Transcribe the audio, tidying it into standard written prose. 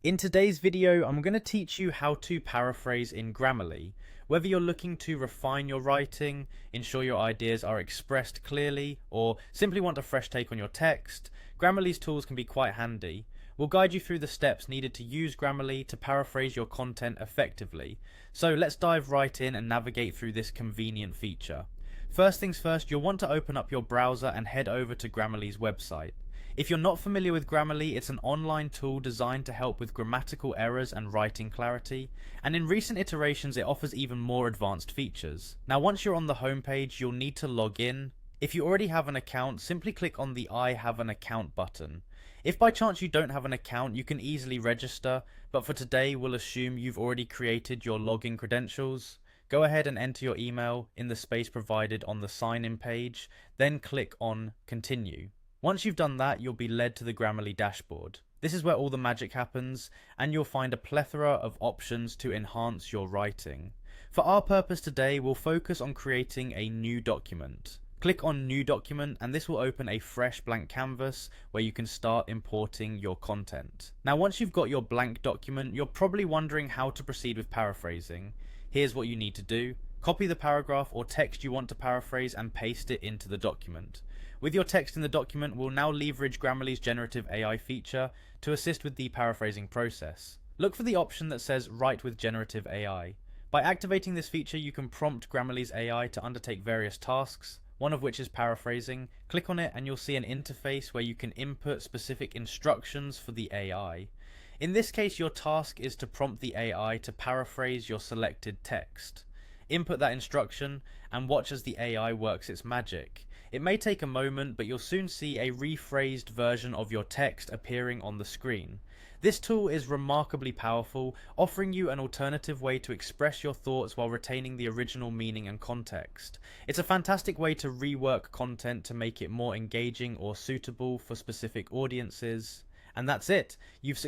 In today's video, I'm going to teach you how to paraphrase in Grammarly. Whether you're looking to refine your writing, ensure your ideas are expressed clearly, or simply want a fresh take on your text, Grammarly's tools can be quite handy. We'll guide you through the steps needed to use Grammarly to paraphrase your content effectively. So let's dive right in and navigate through this convenient feature. First things first, you'll want to open up your browser and head over to Grammarly's website. If you're not familiar with Grammarly, it's an online tool designed to help with grammatical errors and writing clarity, and in recent iterations it offers even more advanced features. Now once you're on the homepage, you'll need to log in. If you already have an account, simply click on the I have an account button. If by chance you don't have an account, you can easily register, but for today we'll assume you've already created your login credentials. Go ahead and enter your email in the space provided on the sign in page, then click on continue. Once you've done that, you'll be led to the Grammarly dashboard. This is where all the magic happens, and you'll find a plethora of options to enhance your writing. For our purpose today, we'll focus on creating a new document. Click on New Document, and this will open a fresh blank canvas where you can start importing your content. Now once you've got your blank document, you're probably wondering how to proceed with paraphrasing. Here's what you need to do. Copy the paragraph or text you want to paraphrase and paste it into the document. With your text in the document, we'll now leverage Grammarly's generative AI feature to assist with the paraphrasing process. Look for the option that says Write with Generative AI. By activating this feature, you can prompt Grammarly's AI to undertake various tasks, one of which is paraphrasing. Click on it and you'll see an interface where you can input specific instructions for the AI. In this case, your task is to prompt the AI to paraphrase your selected text. Input that instruction and watch as the AI works its magic. It may take a moment, but you'll soon see a rephrased version of your text appearing on the screen. This tool is remarkably powerful, offering you an alternative way to express your thoughts while retaining the original meaning and context. It's a fantastic way to rework content to make it more engaging or suitable for specific audiences. And that's it. You've succeeded.